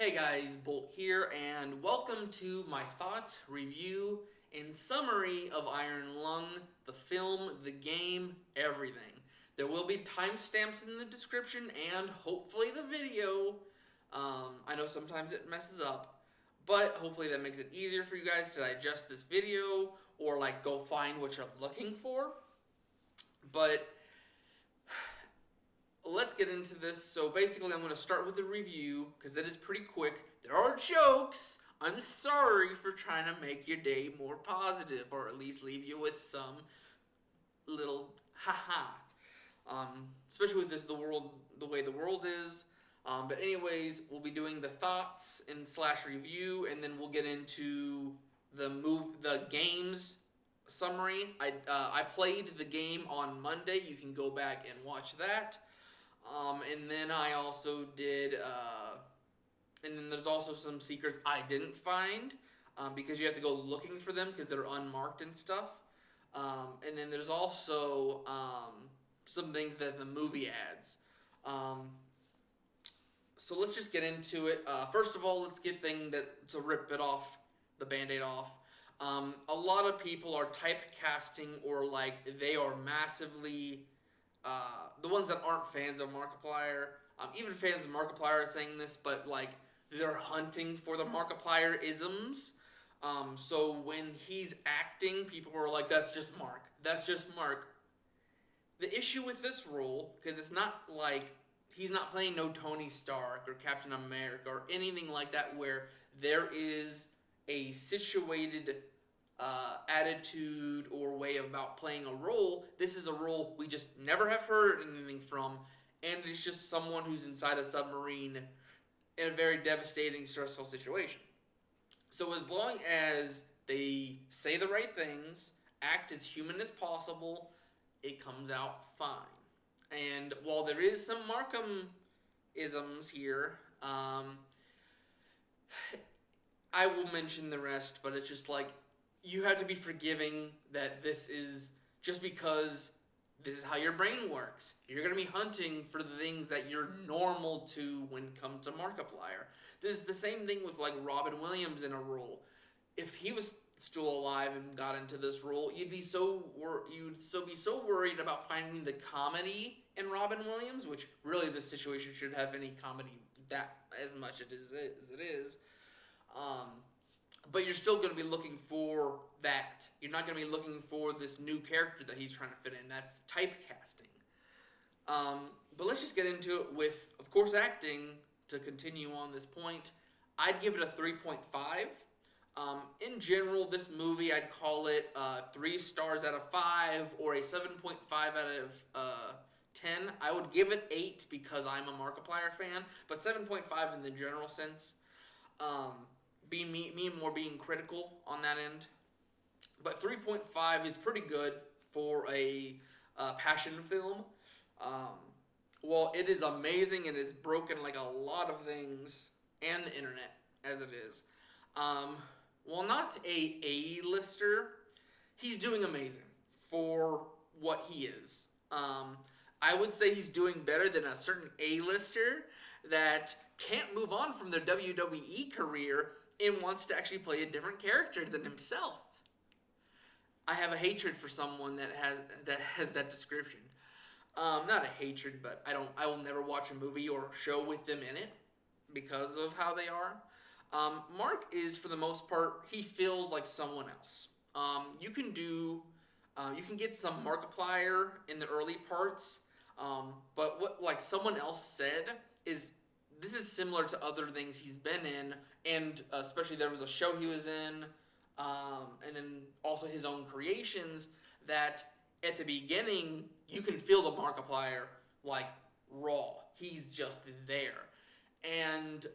Hey guys, Bolt here, and welcome to my thoughts, review, and summary of Iron Lung, the film, the game, everything. There will be timestamps in the description and hopefully the video. I know sometimes it messes up, but hopefully that makes it easier for you guys to digest this video or like go find what you're looking for. But let's get into this. So basically, I'm going to start with the review because it is pretty quick. There are jokes. I'm sorry for trying to make your day more positive, or at least leave you with some little haha. Especially with this, the way the world is. But anyways, we'll be doing the thoughts and slash review, and then we'll get into the games summary. I played the game on Monday. You can go back and watch that. And then I also did, and then there's also some secrets I didn't find because you have to go looking for them because they're unmarked and stuff. And then there's also some things that the movie adds. Um, so let's just get into it. First of all, let's get to rip it off, the band-aid off. A lot of people are typecasting or like they are massively the ones that aren't fans of Markiplier, even fans of Markiplier are saying this, but like they're hunting for the Markiplier isms. So when he's acting, people are like, "That's just Mark. That's just Mark." The issue with this role, because it's not like he's not playing no Tony Stark or Captain America or anything like that, where there is a situated attitude or way about playing a role. This is a role we just never have heard anything from, and it's just someone who's inside a submarine in a very devastating, stressful situation. So as long as they say the right things, act as human as possible, it comes out fine. And while there is some Markham isms here, I will mention the rest, but it's just like you have to be forgiving that this is just because this is how your brain works. You're going to be hunting for the things that you're normal to when it comes to Markiplier. This is the same thing with like Robin Williams in a role. If he was still alive and got into this role, you'd be so worried about finding the comedy in Robin Williams, which really this situation should have any comedy that as much as it is. Um, but you're still going to be looking for that. You're not going to be looking for this new character that he's trying to fit in. That's typecasting. But let's just get into it with, of course, acting to continue on this point. I'd give it a 3.5. In general, this movie, I'd call it 3 stars out of 5 or a 7.5 out of 10. I would give it 8 because I'm a Markiplier fan, but 7.5 in the general sense. Being me more being critical on that end. But 3.5 is pretty good for a passion film. Um, well, it is amazing and it's broken like a lot of things and the internet as it is. Well, not a A-lister, he's doing amazing for what he is. I would say he's doing better than a certain A-lister that can't move on from their WWE career and wants to actually play a different character than himself. I have a hatred for someone that has that description. Not a hatred, but I will never watch a movie or show with them in it because of how they are. Mark is, for the most part, he feels like someone else. You can get some Markiplier in the early parts, but what like someone else said is this is similar to other things he's been in, and especially there was a show he was in, and then also his own creations that at the beginning you can feel the Markiplier like raw. He's just there, and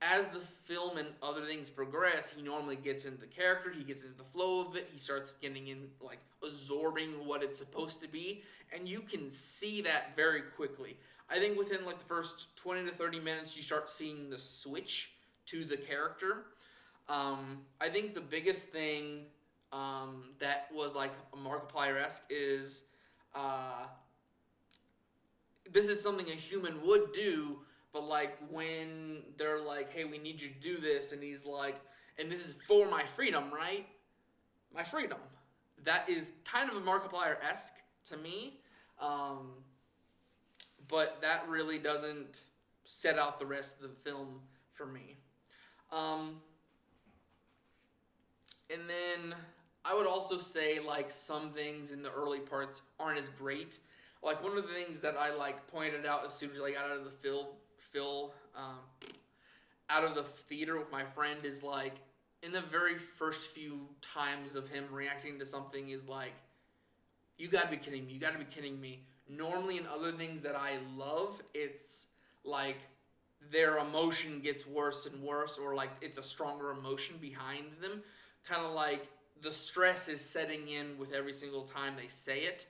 as the film and other things progress, he normally gets into the character, he gets into the flow of it, he starts getting in, like, absorbing what it's supposed to be, and you can see that very quickly. I think within, like, the first 20 to 30 minutes, you start seeing the switch to the character. I think the biggest thing that was, like, Markiplier-esque is this is something a human would do, But like when they're like, "Hey, we need you to do this," and he's like, "And this is for my freedom, right? My freedom." That is kind of a Markiplier esque to me, um, but that really doesn't set out the rest of the film for me. Um, and then I would also say like some things in the early parts aren't as great. Like one of the things that I like pointed out as soon as I got out of the out of the theater with my friend is like in the very first few times of him reacting to something is like, you gotta be kidding me, you gotta be kidding me. Normally in other things that I love, it's like their emotion gets worse and worse, or like it's a stronger emotion behind them. Kind of like the stress is setting in with every single time they say it.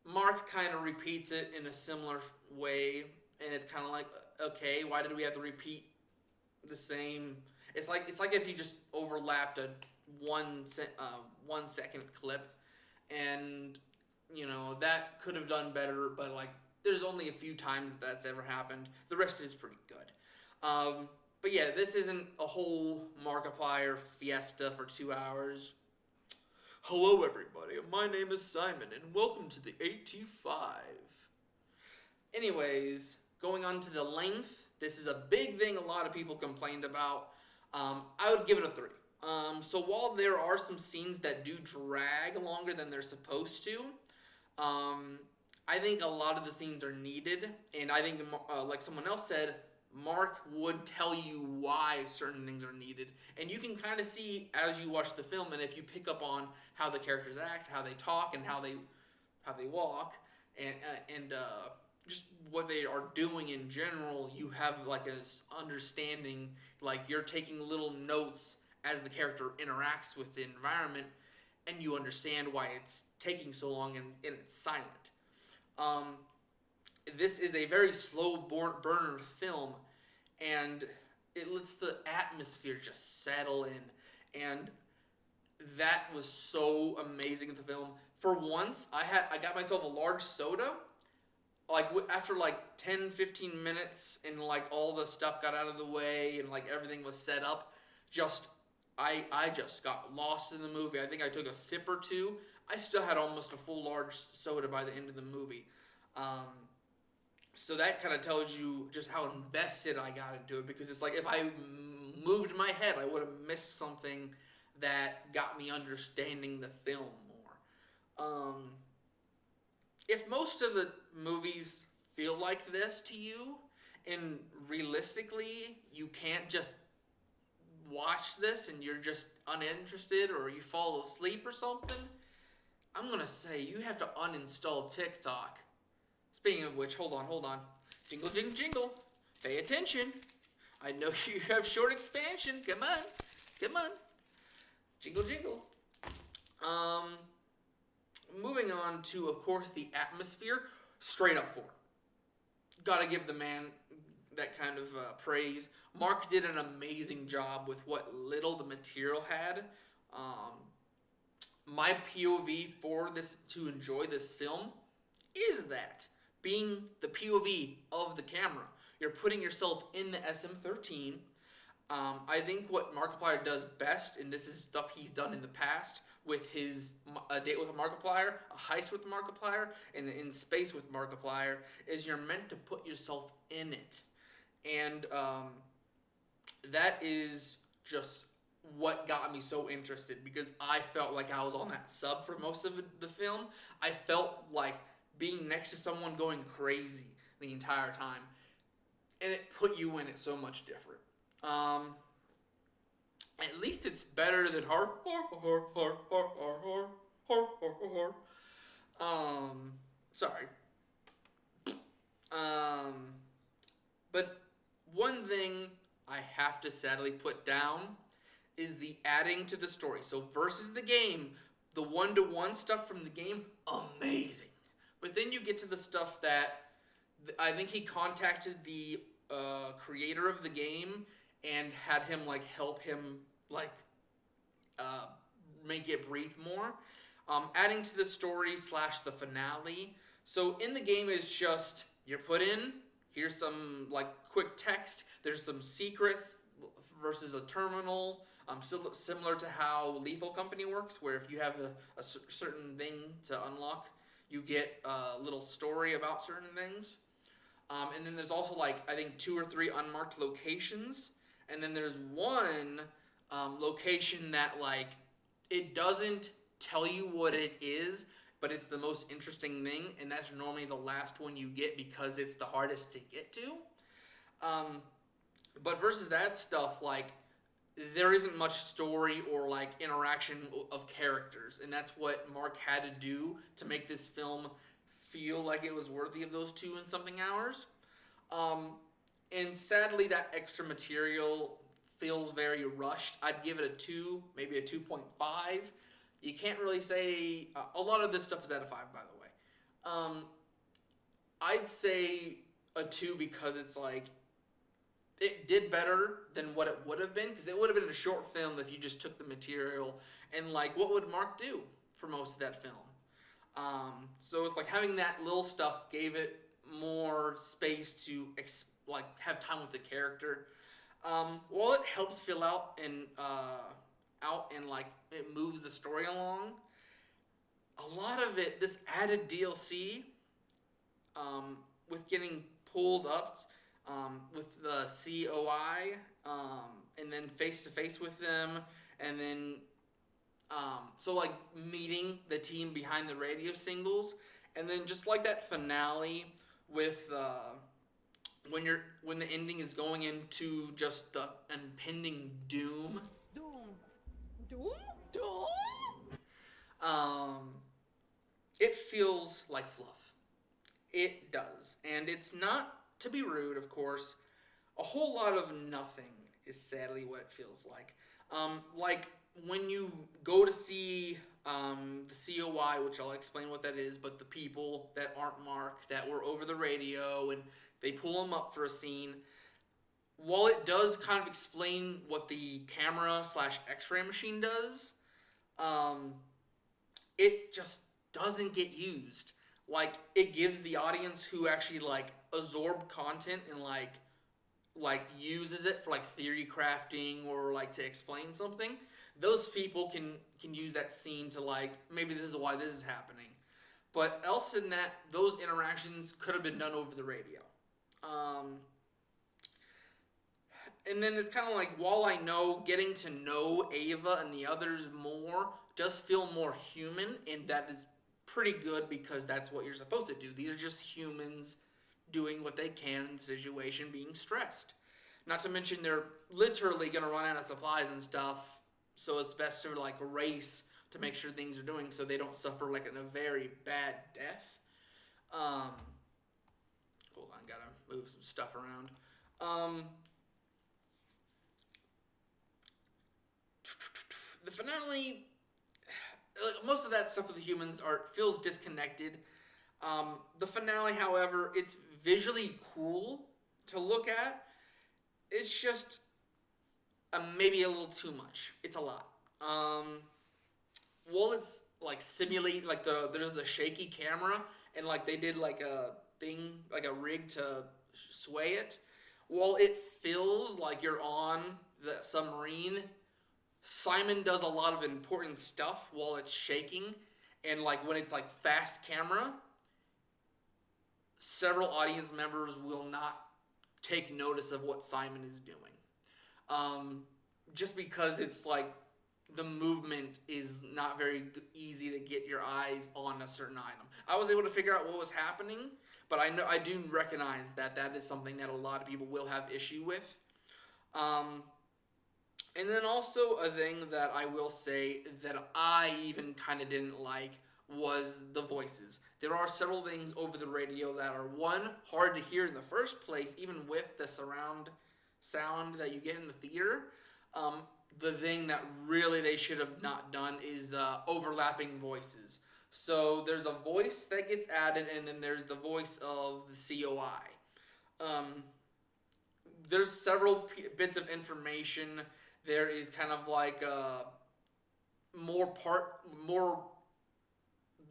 Mark kind of repeats it in a similar way, and it's kind of like, okay, why did we have to repeat the same? It's like if you just overlapped a 1 second clip, and that could have done better, but like there's only a few times that's ever happened. The rest is pretty good. But yeah, this isn't a whole Markiplier fiesta for 2 hours. Hello, everybody. My name is Simon, and welcome to the AT5. Anyways, going on to the length, this is a big thing a lot of people complained about. I would give it a 3. So while there are some scenes that do drag longer than they're supposed to, I think a lot of the scenes are needed, and I think, like someone else said, Mark would tell you why certain things are needed, and you can kind of see as you watch the film, and if you pick up on how the characters act, how they talk, and how they walk, and just what they are doing in general, you have like a understanding, like you're taking little notes as the character interacts with the environment, and you understand why it's taking so long and it's silent. Um, this is a very slow burner film, and it lets the atmosphere just settle in, and that was so amazing in the film. For once, I got myself a large soda. Like after like 10-15 minutes, and like all the stuff got out of the way and like everything was set up, just I just got lost in the movie. I think I took a sip or two. I still had almost a full large soda by the end of the movie. Um, so that kind of tells you just how invested I got into it, because it's like if I moved my head, I would have missed something that got me understanding the film more. If most of the movies feel like this to you, and realistically you can't just watch this and you're just uninterested or you fall asleep or something, I'm gonna say you have to uninstall TikTok. Speaking of which, hold on. Jingle, jingle, jingle. Pay attention. I know you have short expansion. Come on. Jingle, jingle. Moving on to, of course, the atmosphere. Straight up 4. Gotta give the man that kind of praise. Mark did an amazing job with what little the material had. My POV for this, to enjoy this film, is that being the POV of the camera. You're putting yourself in the SM-13. I think what Markiplier does best, and this is stuff he's done in the past with his A Date with a Markiplier, A Heist with Markiplier, and In Space with Markiplier, is you're meant to put yourself in it. And that is just what got me so interested, because I felt like I was on that sub for most of the film. I felt like being next to someone going crazy the entire time, and it put you in it so much different. At least it's better than sorry. But one thing I have to sadly put down is the adding to the story. So versus the game, the one-to-one stuff from the game, amazing. But then you get to the stuff that I think he contacted the creator of the game and had him like help him like make it breathe more. Adding to the story / the finale. So in the game is just you're put in, Here's some like quick text. There's some secrets versus a terminal. Similar to how Lethal Company works, where if you have a certain thing to unlock, you get a little story about certain things. And then there's also like I think 2 or 3 unmarked locations, and then there's one location that like it doesn't tell you what it is, but it's the most interesting thing, and that's normally the last one you get because it's the hardest to get to. Um, but versus that stuff, like there isn't much story or like interaction of characters, and that's what Mark had to do to make this film feel like it was worthy of those 2 and something hours. Um, and sadly, that extra material feels very rushed. I'd give it a 2, maybe a 2.5. You can't really say a lot of this stuff is out of 5, by the way. I'd say a 2 because it's like it did better than what it would have been, because it would have been a short film if you just took the material and like what would Mark do for most of that film. So it's like having that little stuff gave it more space to like have time with the character. While it helps fill out and like it moves the story along, a lot of it, this added DLC, with getting pulled up with the COI, and then face to face with them, and then so like meeting the team behind the radio singles, and then just like that finale with when the ending is going into just the impending doom. Doom. Doom? Doom? Um, it feels like fluff. It does, and it's not to be rude, of course. A whole lot of nothing is sadly what it feels like. Like when you go to see the COI, which I'll explain what that is, but the people that aren't Mark that were over the radio and they pull them up for a scene. While it does kind of explain what the camera slash X-ray machine does, it just doesn't get used. Like it gives the audience who actually like absorb content and like uses it for like theory crafting or like to explain something. Those people can use that scene to like maybe this is why this is happening. But else than that, those interactions could have been done over the radio. And then it's kind of like, while I know getting to know Ava and the others more does feel more human, and that is pretty good because that's what you're supposed to do. These are just humans doing what they can in the situation, being stressed. Not to mention they're literally going to run out of supplies and stuff, so it's best to like race to make sure things are doing so they don't suffer like in a very bad death. Hold on, gotta move some stuff around. The finale, most of that stuff with the humans feels disconnected. The finale, however, it's visually cool to look at. It's just maybe a little too much. It's a lot. While it's like simulate like there's the shaky camera and like they did like a thing like a rig to sway it. While it feels like you're on the submarine, Simon does a lot of important stuff while it's shaking, and like when it's like fast camera, several audience members will not take notice of what Simon is doing. Just because it's like the movement is not very easy to get your eyes on a certain item. I was able to figure out what was happening, but I do recognize that is something that a lot of people will have issue with. And then also a thing that I will say that I even kind of didn't like was the voices. There are several things over the radio that are, one, hard to hear in the first place, even with the surround sound that you get in the theater. The thing that really they should have not done is overlapping voices. So there's a voice that gets added, and then there's the voice of the COI. There's several bits of information. There is kind of like a more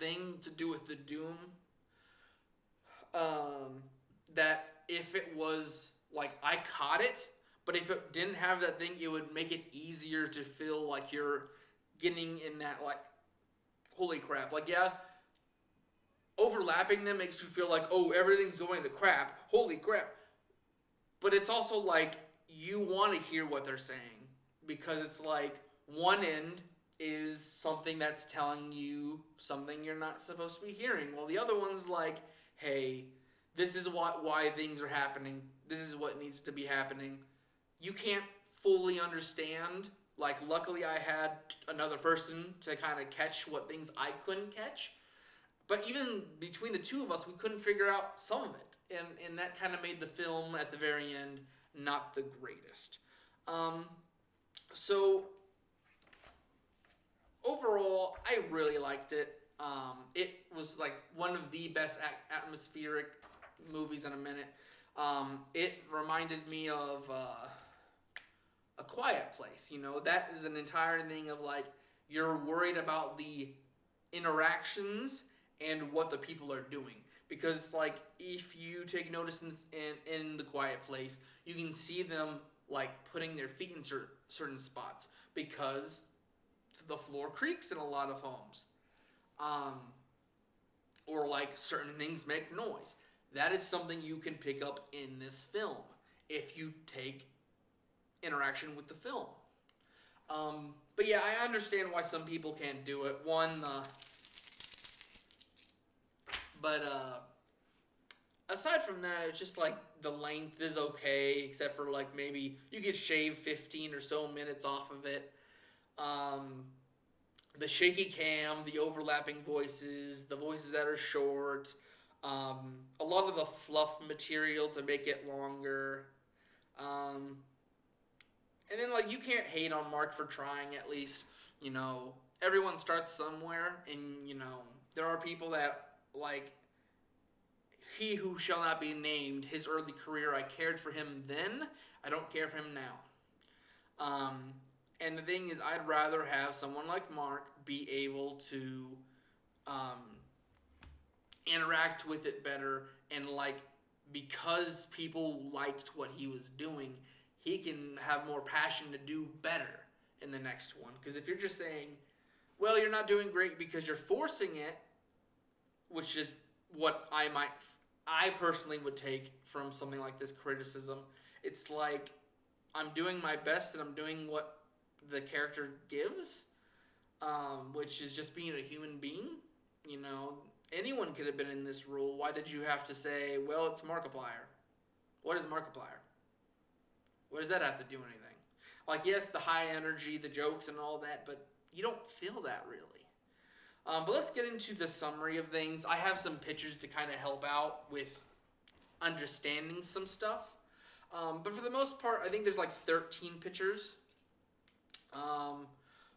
thing to do with the Doom that if it was like I caught it, but if it didn't have that thing, it would make it easier to feel like you're getting in that like, holy crap. Like, yeah, overlapping them makes you feel like, oh, everything's going to crap. Holy crap. But it's also like you want to hear what they're saying because it's like one end is something that's telling you something you're not supposed to be hearing. While the other one's like, hey, this is why things are happening. This is what needs to be happening. You can't fully understand. Like, luckily I had another person to kind of catch what things I couldn't catch. But even between the two of us, we couldn't figure out some of it. And that kind of made the film at the very end not the greatest. So, overall, I really liked it. It was like one of the best atmospheric movies in a minute. It reminded me of A Quiet Place. You know, that is an entire thing of like, you're worried about the interactions and what the people are doing. Because it's like, if you take notice in The Quiet Place, you can see them like putting their feet in certain spots because the floor creaks in a lot of homes. Or like certain things make noise. That is something you can pick up in this film if you take interaction with the film. But yeah, I understand why some people can't do it. Aside from that, it's just like the length is okay, except for like maybe you could shave 15 or so minutes off of it. The shaky cam, the overlapping voices, the voices that are short, a lot of the fluff material to make it longer. And then like you can't hate on Mark for trying at least. You know, everyone starts somewhere, and you know, there are people that like he who shall not be named, his early career, I cared for him then, I don't care for him now. And the thing is, I'd rather have someone like Mark be able to interact with it better, and like, because people liked what he was doing, he can have more passion to do better in the next one. Because if you're just saying, well, you're not doing great because you're forcing it, which is what I personally would take from something like this criticism. It's like, I'm doing my best and I'm doing what the character gives, which is just being a human being. You know, anyone could have been in this role. Why did you have to say, well, it's Markiplier? What is Markiplier? What does that have to do anything? Like, yes, the high energy, the jokes and all that, but you don't feel that really. But let's get into the summary of things. I have some pictures to kind of help out with understanding some stuff. But for the most part, I think there's like 13 pictures.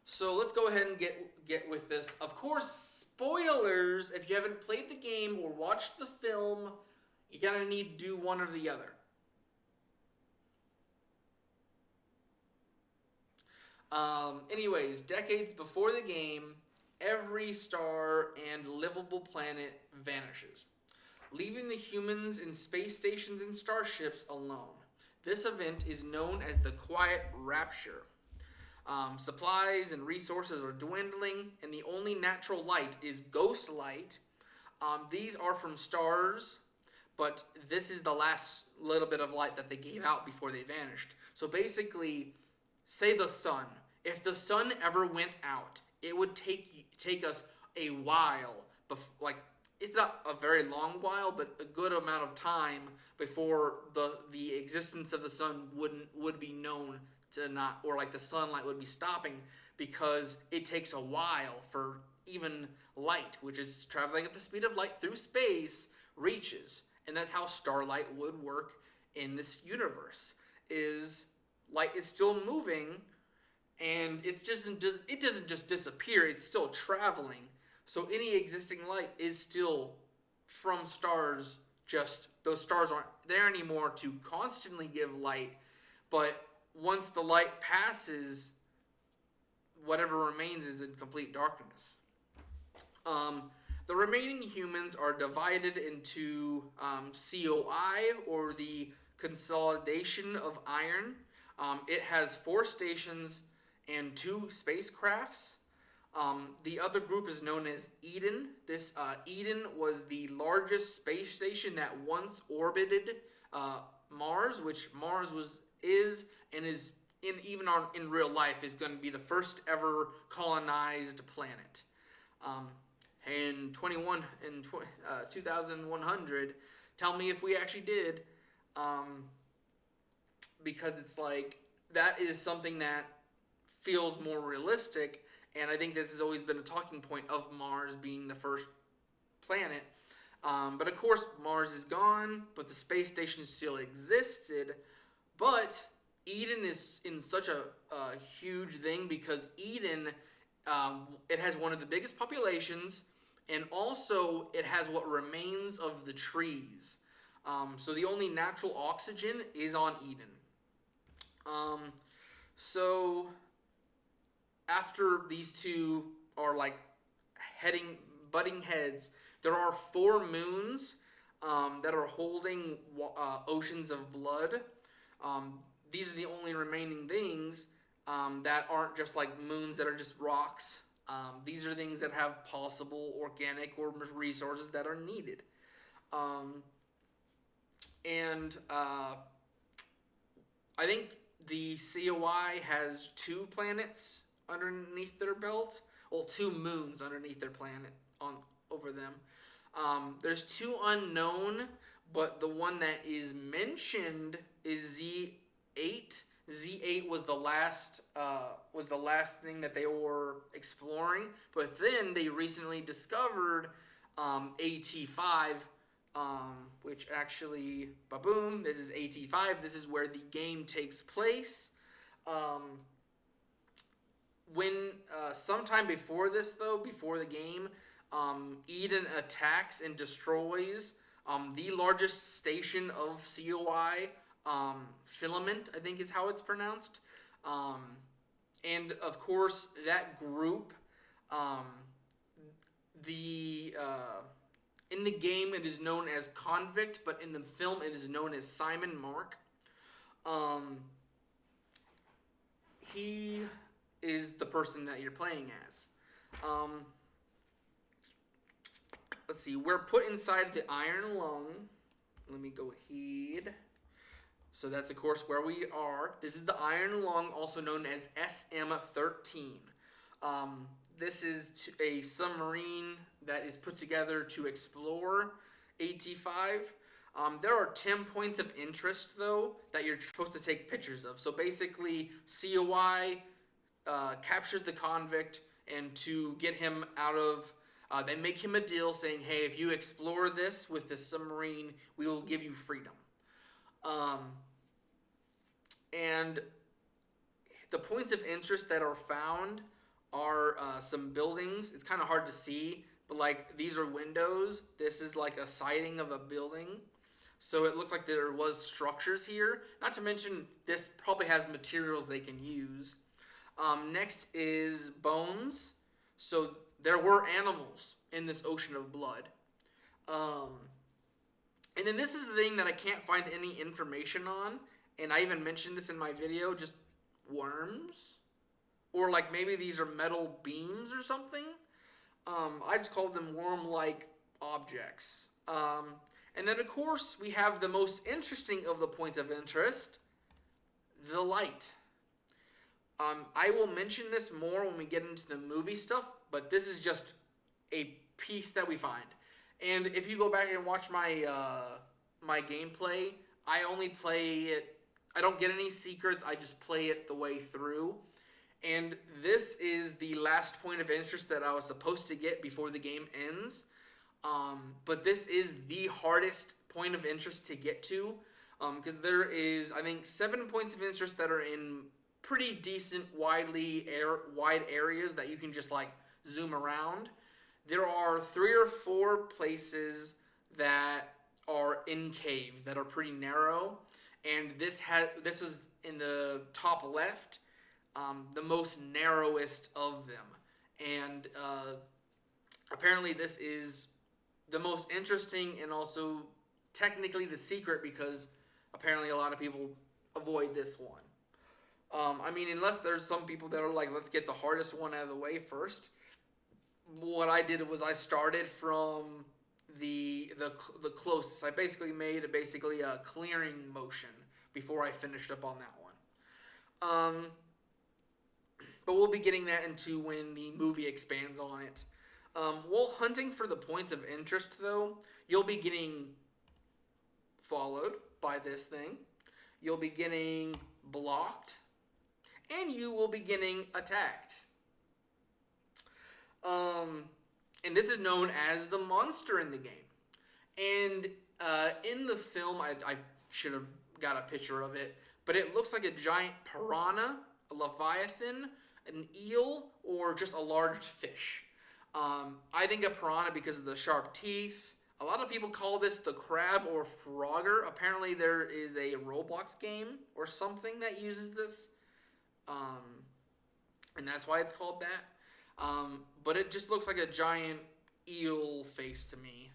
So let's go ahead and get with this. Of course, spoilers. If you haven't played the game or watched the film, you're going to need to do one or the other. Anyways, decades before the game, every star and livable planet vanishes, leaving the humans in space stations and starships alone. This event is known as the Quiet Rapture. Supplies and resources are dwindling, and the only natural light is ghost light. These are from stars, but this is the last little bit of light that they gave out before they vanished. So basically, say the sun. If the sun ever went out, it would take us a while, like, it's not a very long while, but a good amount of time before the existence of the sun would be known to not, or like the sunlight would be stopping, because it takes a while for even light, which is traveling at the speed of light through space, reaches. And that's how starlight would work in this universe. Is light is still moving, and it doesn't just disappear, it's still traveling. So any existing light is still from stars, just those stars aren't there anymore to constantly give light, but once the light passes, whatever remains is in complete darkness. The remaining humans are divided into COI, or the Consolidation of Iron. It has 4 stations and 2 spacecrafts. The other group is known as Eden. This Eden was the largest space station that once orbited Mars, which Mars is in real life is going to be the first ever colonized planet. In 2100, tell me if we actually did, because it's like that is something that feels more realistic. And I think this has always been a talking point of Mars being the first planet. But of course, Mars is gone, but the space station still existed. But Eden is in such a huge thing because Eden, it has one of the biggest populations, and also it has what remains of the trees. So the only natural oxygen is on Eden. So after these two are like butting heads, there are 4 moons that are holding oceans of blood. These are the only remaining things that aren't just like moons that are just rocks. These are things that have possible organic or resources that are needed. I think the COI has 2 planets underneath their belt. Well, 2 moons underneath their planet over them. There's 2 unknown, but the one that is mentioned is Z8. Z8 was the last thing that they were exploring, but then they recently discovered AT5, which actually, ba-boom, this is AT5. This is where the game takes place. When sometime before this, though, before the game, Eden attacks and destroys the largest station of COI, Filament, I think is how it's pronounced. And of course, that group, in the game it is known as Convict, but in the film it is known as Simon Mark. He is the person that you're playing as. Let's see, we're put inside the Iron Lung. Let me go ahead. So that's, of course, where we are. This is the Iron Lung, also known as SM-13. This is a submarine that is put together to explore AT5. There are 10 points of interest, though, that you're supposed to take pictures of. So basically, COI captures the convict, and to get him out of... they make him a deal saying, hey, if you explore this with this submarine, we will give you freedom. And the points of interest that are found are some buildings. It's kind of hard to see, but like these are windows. This is like a siding of a building. So it looks like there was structures here. Not to mention this probably has materials they can use. Next is bones. So there were animals in this ocean of blood. And then this is the thing that I can't find any information on. And I even mentioned this in my video, just worms. Or like maybe these are metal beams or something. I just call them worm-like objects. And then of course we have the most interesting of the points of interest, the light. I will mention this more when we get into the movie stuff, but this is just a piece that we find. And if you go back and watch my my gameplay, I only play it. I don't get any secrets. I just play it the way through. And this is the last point of interest that I was supposed to get before the game ends. But this is the hardest point of interest to get to, because there is, I think, 7 points of interest that are in pretty decent, wide areas that you can just like zoom around. There are 3 or 4 places that are in caves that are pretty narrow, and this is in the top left, the most narrowest of them. And apparently this is the most interesting and also technically the secret, because apparently a lot of people avoid this one. I mean, unless there's some people that are like, let's get the hardest one out of the way first. What I did was I started from the closest. I basically made a clearing motion before I finished up on that one. But we'll be getting that into when the movie expands on it. While hunting for the points of interest, though, you'll be getting followed by this thing. You'll be getting blocked. And you will be getting attacked. And this is known as the monster in the game. And in the film, I should have got a picture of it, but it looks like a giant piranha, a leviathan, an eel, or just a large fish. I think a piranha because of the sharp teeth. A lot of people call this the crab or frogger. Apparently there is a Roblox game or something that uses this. And that's why it's called that. But it just looks like a giant eel face to me.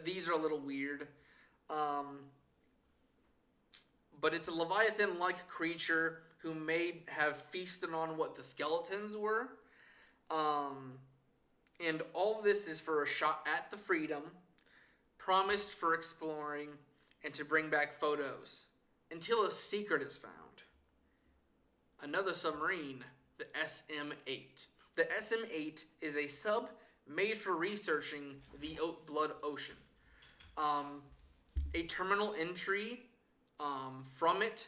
These are a little weird. But it's a Leviathan-like creature who may have feasted on what the skeletons were. And all this is for a shot at the freedom, promised for exploring, and to bring back photos, until a secret is found. Another submarine, the SM-8. The SM-8 is a sub made for researching the Blood Ocean. A terminal entry from it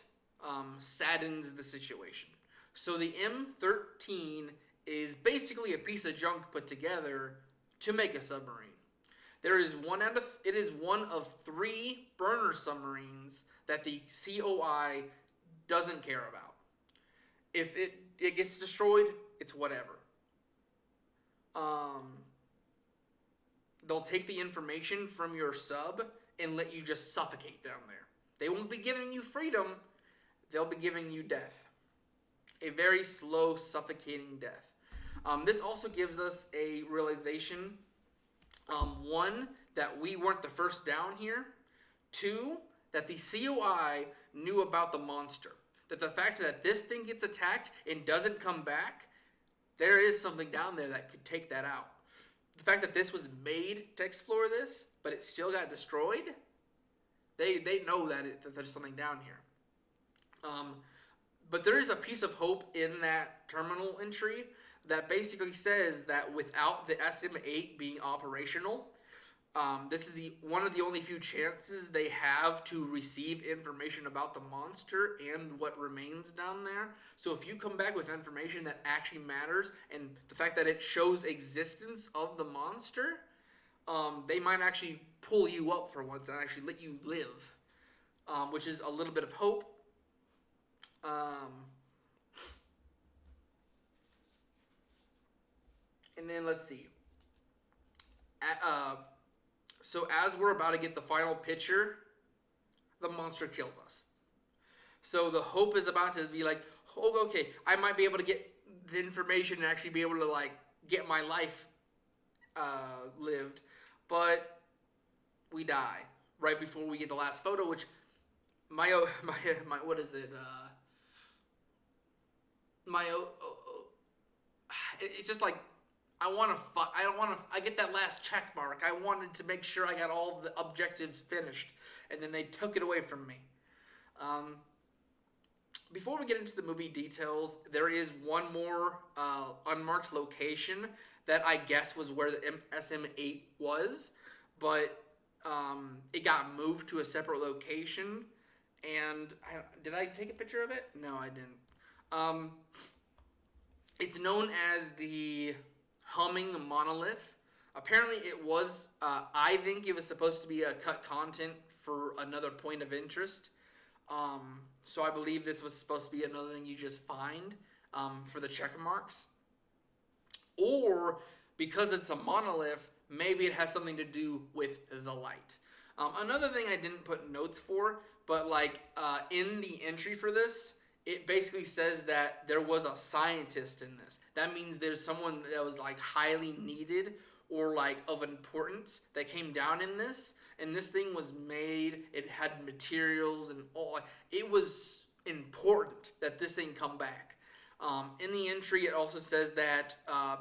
saddens the situation. So the M13 is basically a piece of junk put together to make a submarine. It is one of 3 burner submarines that the COI doesn't care about. If it gets destroyed, it's whatever. They'll take the information from your sub and let you just suffocate down there. They won't be giving you freedom. They'll be giving you death. A very slow, suffocating death. This also gives us a realization. 1, that we weren't the first down here. 2, that the COI knew about the monster. That the fact that this thing gets attacked and doesn't come back, there is something down there that could take that out. The fact that this was made to explore this, but it still got destroyed, they know that there's something down here. But there is a piece of hope in that terminal entry that basically says that without the SM-8 being operational, this is one of the only few chances they have to receive information about the monster and what remains down there. So if you come back with information that actually matters, and the fact that it shows existence of the monster, they might actually pull you up for once and actually let you live, which is a little bit of hope. And then let's see. So as we're about to get the final picture, the monster kills us. So the hope is about to be like, oh, okay, I might be able to get the information and actually be able to like get my life lived, but we die right before we get the last photo, which my what is it? It's just like I get that last check mark. I wanted to make sure I got all the objectives finished, and then they took it away from me. Before we get into the movie details, there is one more unmarked location that I guess was where the SM-8 was, but it got moved to a separate location. And did I take a picture of it? No, I didn't. It's known as the Humming Monolith. Apparently it was, I think it was supposed to be a cut content for another point of interest. So I believe this was supposed to be another thing you just find for the check marks. Or because it's a monolith, maybe it has something to do with the light. Another thing I didn't put notes for, but like in the entry for this, it basically says that there was a scientist in this. That means there's someone that was like highly needed or like of importance that came down in this. And this thing was made. It had materials and all. It was important that this thing come back. In the entry, it also says that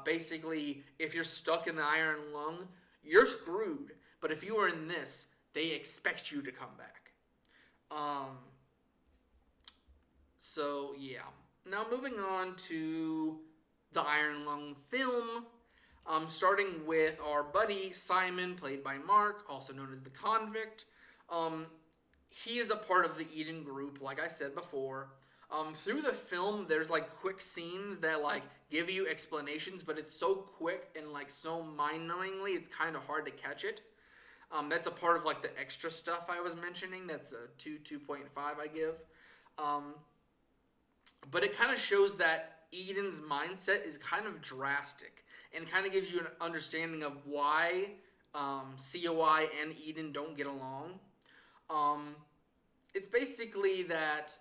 basically, if you're stuck in the iron lung, you're screwed. But if you are in this, they expect you to come back. So yeah. Now moving on to the Iron Lung film, starting with our buddy Simon, played by Mark, also known as the Convict. He is a part of the Eden group, like I said before. Through the film, there's like quick scenes that like give you explanations, but it's so quick and like so mind-numbingly, it's kind of hard to catch it. That's a part of like the extra stuff I was mentioning. That's a 2.5 I give. But it kind of shows that Eden's mindset is kind of drastic and kind of gives you an understanding of why COI and Eden don't get along. It's basically that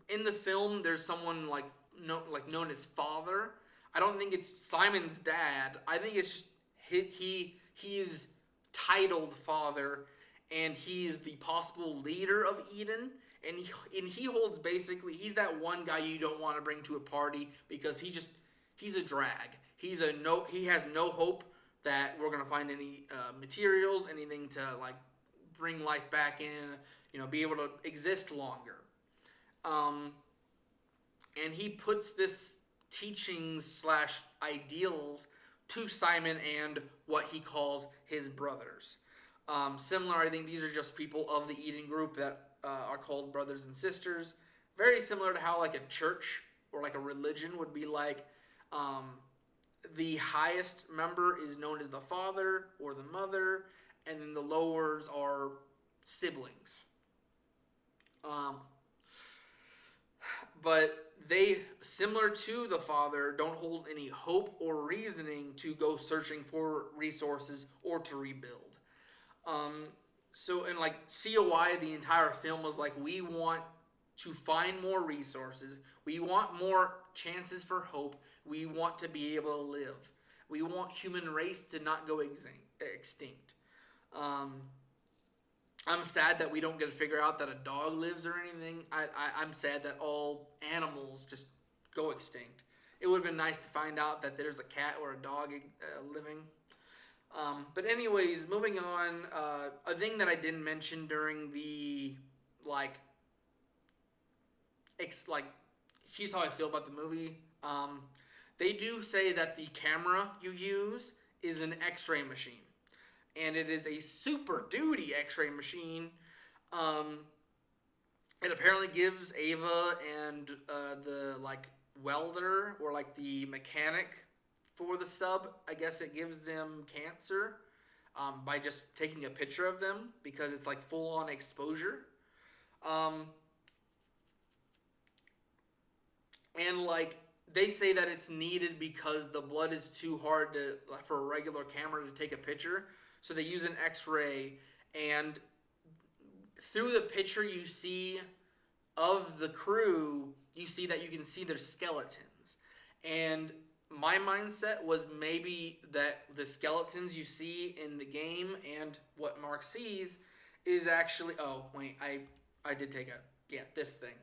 in the film there's someone like known as Father. I don't think it's Simon's dad. I think it's just he is titled Father, and he's the possible leader of Eden. And he holds basically, he's that one guy you don't want to bring to a party because he's a drag. He has no hope that we're gonna find any materials, anything to like bring life back in, be able to exist longer. And he puts this teachings / ideals to Simon and what he calls his brothers. Similar, I think these are just people of the Eden group that are called brothers and sisters. Very similar to how like a church or like a religion would be like. The highest member is known as the father or the mother, and then the lowers are siblings. But they, similar to the father, don't hold any hope or reasoning to go searching for resources or to rebuild. So in like COI, the entire film was like, we want to find more resources. We want more chances for hope. We want to be able to live. We want human race to not go extinct. I'm sad that we don't get to figure out that a dog lives or anything. I'm sad that all animals just go extinct. It would have been nice to find out that there's a cat or a dog living. But anyways, moving on, a thing that I didn't mention during the, here's how I feel about the movie. They do say that the camera you use is an X-ray machine. And it is a super duty X-ray machine. It apparently gives Ava and the welder or the mechanic for the sub, I guess it gives them cancer by just taking a picture of them because it's full on exposure. And they say that it's needed because the blood is too hard for a regular camera to take a picture. So they use an X-ray, and through the picture you see of the crew, you see that you can see their skeletons. And my mindset was maybe that the skeletons you see in the game and what Mark sees is actually... Oh, wait, I did take a... Yeah, this thing.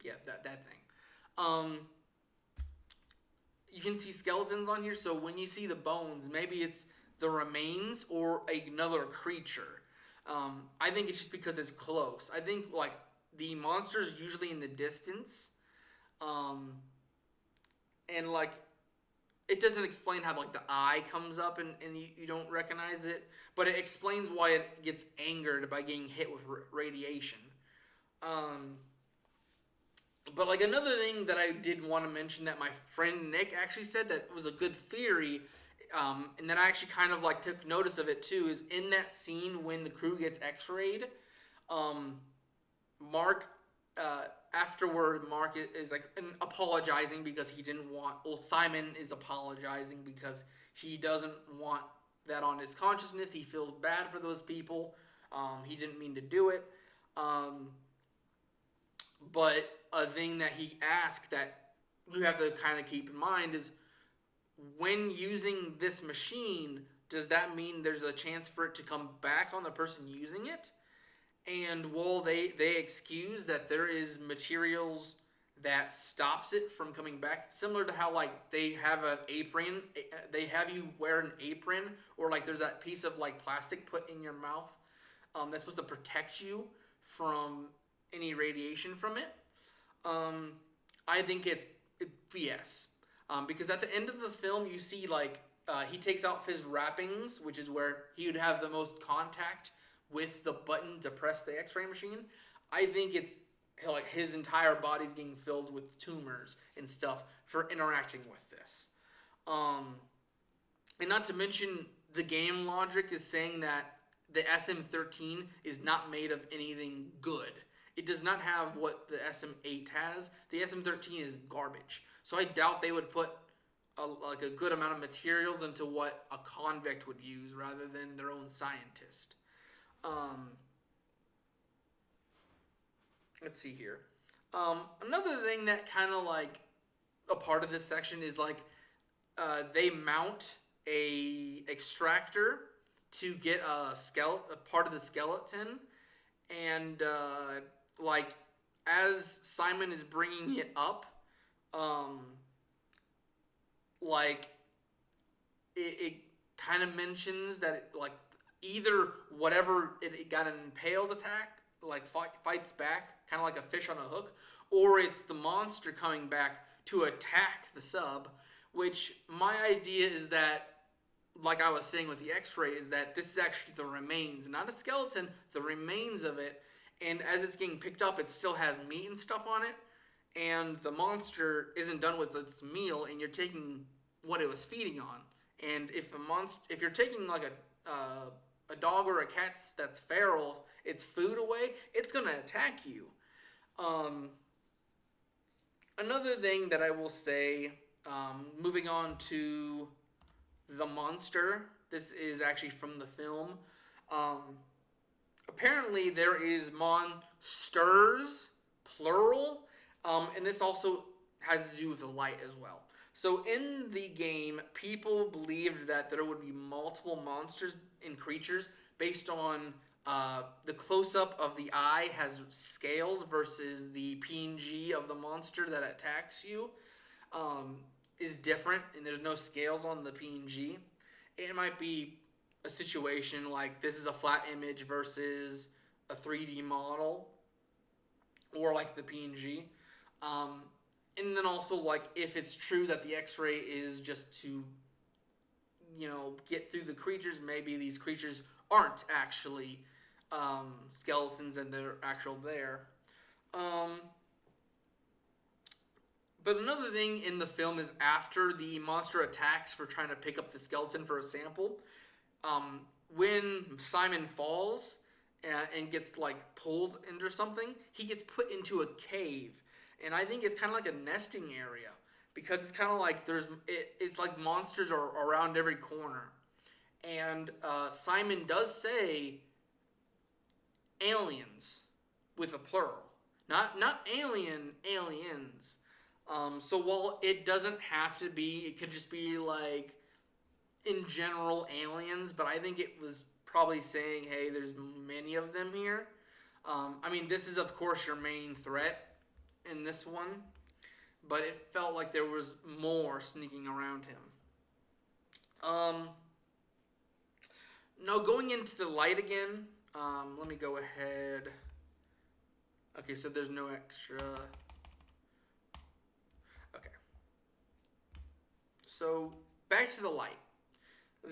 Yeah, that thing. You can see skeletons on here, so when you see the bones, maybe it's the remains or another creature. I think it's just because it's close. I think the monster's usually in the distance, and it doesn't explain how the eye comes up and you don't recognize it, but it explains why it gets angered by getting hit with radiation. But another thing that I did want to mention that my friend Nick actually said that was a good theory, and then I actually kind of took notice of it too, is in that scene when the crew gets x-rayed, Mark, afterward, Mark is apologizing because he didn't want, Simon is apologizing because he doesn't want that on his consciousness. He feels bad for those people. He didn't mean to do it. But a thing that he asked that you have to kind of keep in mind is when using this machine, does that mean there's a chance for it to come back on the person using it? And will they excuse that there is materials that stops it from coming back, similar to how like they have an apron, they have you wear an apron, or like there's that piece of like plastic put in your mouth that's supposed to protect you from any radiation from it. I think it's BS. Because at the end of the film, you see like he takes off his wrappings, which is where he would have the most contact with the button to press the X-ray machine. I think it's like his entire body's getting filled with tumors and stuff for interacting with this. And not to mention, the game logic is saying that the SM13 is not made of anything good. It does not have what the SM8 has. The SM13 is garbage. So I doubt they would put a good amount of materials into what a convict would use rather than their own scientist. Let's see here. Another thing that kind of like a part of this section is like they mount a extractor to get a part of the skeleton, and like as Simon is bringing it up, like it kind of mentions that it, like either whatever it got an impaled attack, like fights back, kind of like a fish on a hook, or it's the monster coming back to attack the sub. Which my idea is that, like I was saying with the X-ray, is that this is actually the remains, not a skeleton, the remains of it. And as it's getting picked up, it still has meat and stuff on it. And the monster isn't done with its meal, and you're taking what it was feeding on. And if you're taking like a dog or a cat that's feral, its food away, it's gonna attack you. Another thing that I will say, moving on to the monster. This is actually from the film. Apparently there is monsters, plural, and this also has to do with the light as well. So in the game, people believed that there would be multiple monsters and creatures based on the close-up of the eye has scales versus the PNG of the monster that attacks you is different, and there's no scales on the PNG. It might be a situation like this is a flat image versus a 3D model, or like the PNG. And then also, like, if it's true that the X-ray is just to, get through the creatures, maybe these creatures aren't actually skeletons and they're actual there. But another thing in the film is after the monster attacks for trying to pick up the skeleton for a sample, when Simon falls and gets like pulled into something, he gets put into a cave. And I think it's kind of like a nesting area, because it's kind of like it's like monsters are around every corner. And Simon does say aliens with a plural, not aliens. So while it doesn't have to be, it could just be like in general aliens, but I think it was probably saying, hey, there's many of them here. I mean, this is of course your main threat in this one, but it felt like there was more sneaking around him. Now going into the light again, let me go ahead. Okay, so there's no extra. Okay. So back to the light.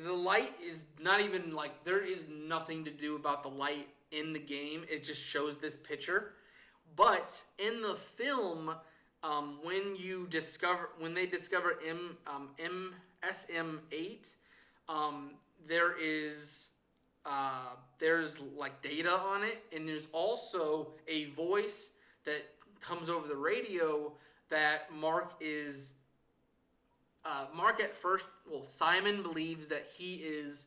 The light is not even like, there is nothing to do about the light in the game. It just shows this picture. But in the film, when they discover SM8, there's like data on it, and there's also a voice that comes over the radio that Simon believes that he is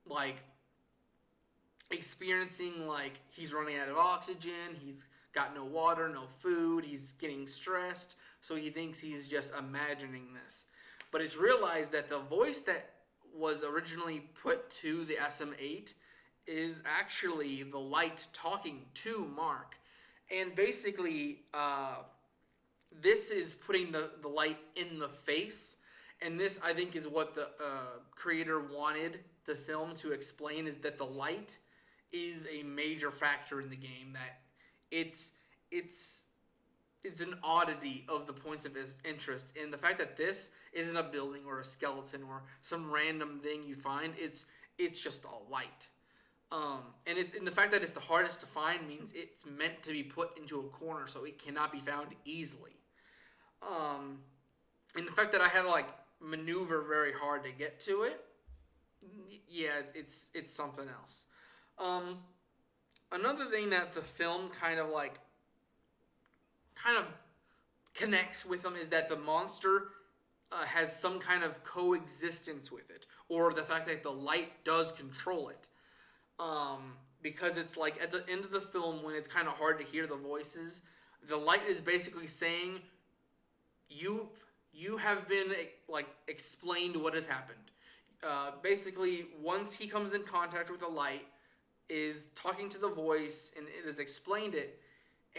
like experiencing, like he's running out of oxygen, he's got no water, no food. He's getting stressed, so he thinks he's just imagining this. But it's realized that the voice that was originally put to the SM-8 is actually the light talking to Mark. And basically, this is putting the light in the face. And this, I think, is what the creator wanted the film to explain, is that the light is a major factor in the game, that it's an oddity of the points of interest. And the fact that this isn't a building or a skeleton or some random thing you find, it's just a light. And the fact that it's the hardest to find means it's meant to be put into a corner so it cannot be found easily. And the fact that I had to like maneuver very hard to get to it, yeah, it's something else. Another thing that the film kind of connects with them is that the monster has some kind of coexistence with it, or the fact that the light does control it. Because it's like at the end of the film, when it's kind of hard to hear the voices, the light is basically saying, you have been like explained what has happened. Basically, once he comes in contact with the light, is talking to the voice, and it has explained it,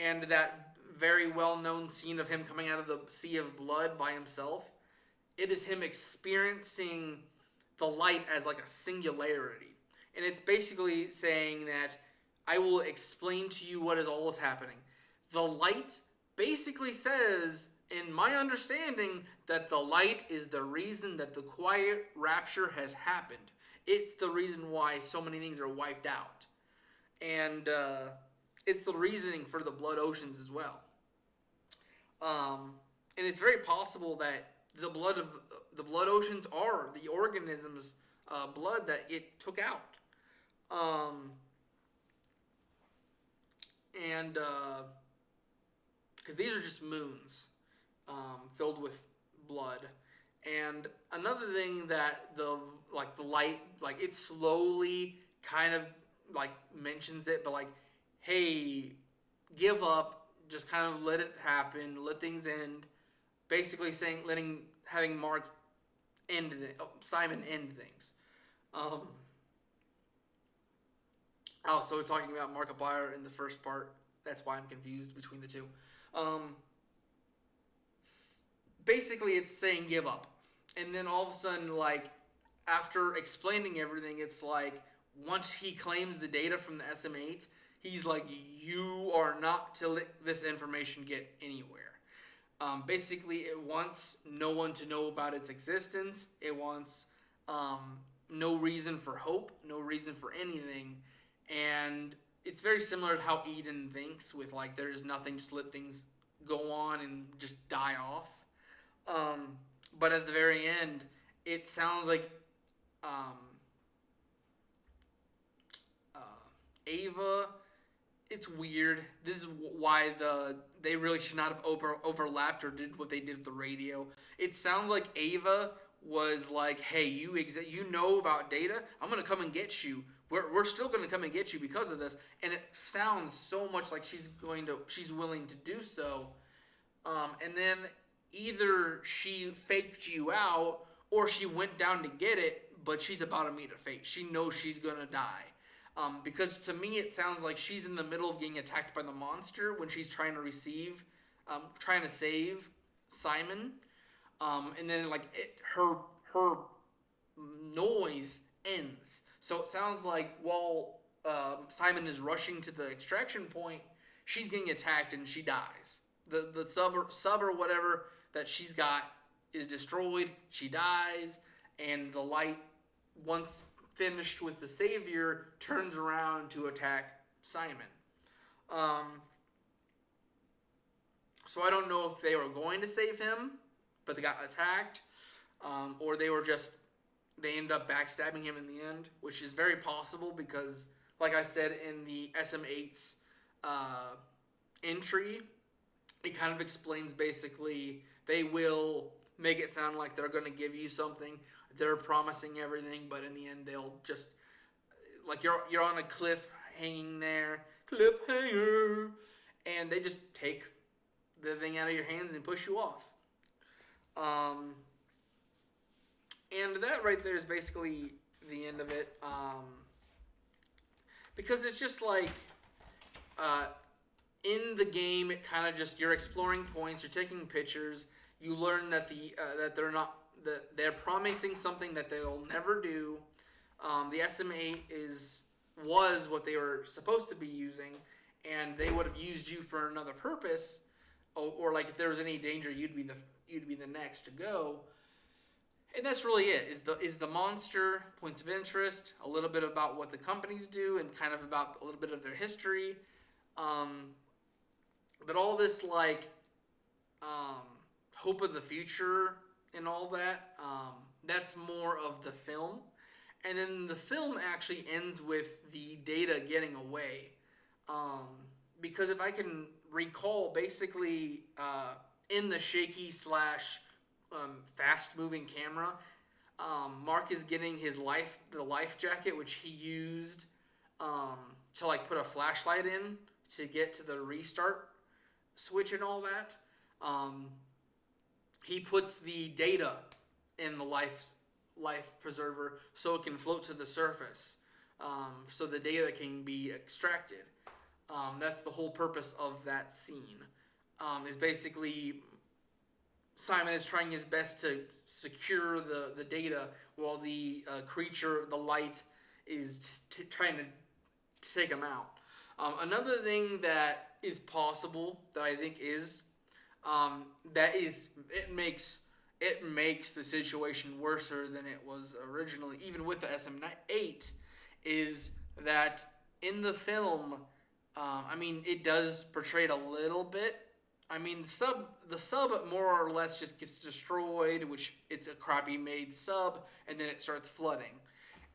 and that very well-known scene of him coming out of the sea of blood by himself, it is him experiencing the light as like a singularity. And it's basically saying that I will explain to you what is always happening. The light basically says, in my understanding, that the light is the reason that the quiet rapture has happened. It's the reason why so many things are wiped out. And it's the reasoning for the blood oceans as well. And it's very possible that the blood oceans are the organism's blood that it took out. Because these are just moons filled with blood. And another thing that the light, like, it slowly kind of like mentions it, but like, hey, give up, just kind of let it happen, let things end. Basically saying, having Simon end things. So we're talking about Markiplier in the first part. That's why I'm confused between the two. Basically, it's saying give up. And then all of a sudden, like, after explaining everything, it's like, once he claims the data from the SM-8, he's like, you are not to let this information get anywhere. Basically, it wants no one to know about its existence. It wants no reason for hope, no reason for anything. And it's very similar to how Eden thinks, with like, there's nothing, just let things go on and just die off. But at the very end, it sounds like Ava. It's weird. This is why they really should not have overlapped or did what they did with the radio. It sounds like Ava was like, hey, you know about Data. I'm going to come and get you. We're still going to come and get you because of this. And it sounds so much like she's willing to do so. And then either she faked you out or she went down to get it, but she's about to meet a fate. She knows she's going to die. Because to me, it sounds like she's in the middle of getting attacked by the monster when she's trying to save Simon. And then like her noise ends. So it sounds like while Simon is rushing to the extraction point, she's getting attacked and she dies. The sub or whatever that she's got is destroyed. She dies, and the light, once finished with the savior, turns around to attack Simon. So I don't know if they were going to save him, but they got attacked, or they ended up backstabbing him in the end, which is very possible because, like I said in the SM-8's entry, it kind of explains basically they will make it sound like they're going to give you something. They're promising everything, but in the end, they'll just, like, you're on a cliff hanging there, cliffhanger, and they just take the thing out of your hands and push you off. And that right there is basically the end of it. Because it's just like, in the game, it kind of just, you're exploring points, you're taking pictures, you learn that they're promising something that they'll never do. The SM-8 was what they were supposed to be using, and they would have used you for another purpose, or like if there was any danger, you'd be the next to go. And that's really it. Is the monster, points of interest, a little bit about what the companies do, and kind of about a little bit of their history. But all this like hope of the future and all that, that's more of the film. And then the film actually ends with the Data getting away. Because if I can recall, basically in the shaky / fast-moving camera, Mark is getting the life jacket, which he used to like put a flashlight in to get to the restart switch and all that. He puts the Data in the life preserver so it can float to the surface, so the Data can be extracted. That's the whole purpose of that scene. Is basically Simon is trying his best to secure the Data while the creature, the light, is trying to take him out. Another thing that is possible that I think is it makes the situation worse than it was originally, even with the SM-8, is that in the film, it does portray it a little bit. The sub more or less just gets destroyed, which it's a crappy made sub, and then it starts flooding.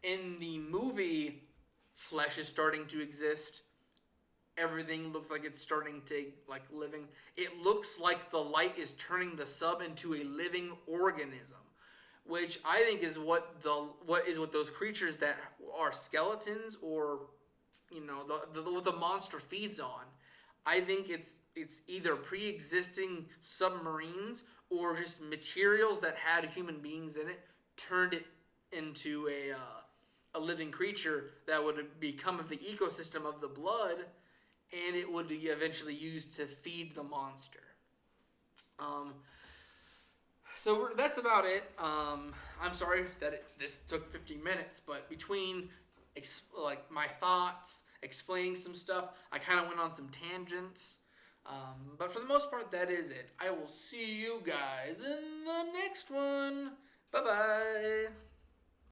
In the movie, flesh is starting to exist. Everything looks like it's starting to living. It looks like the light is turning the sub into a living organism, which I think is what those creatures that are skeletons, or what the monster feeds on. I think it's either pre-existing submarines or just materials that had human beings in it, turned it into a living creature that would become of the ecosystem of the blood, and it would be eventually used to feed the monster. So that's about it. I'm sorry that this took 15 minutes, but between my thoughts, explaining some stuff, I kind of went on some tangents. But for the most part, that is it. I will see you guys in the next one. Bye-bye.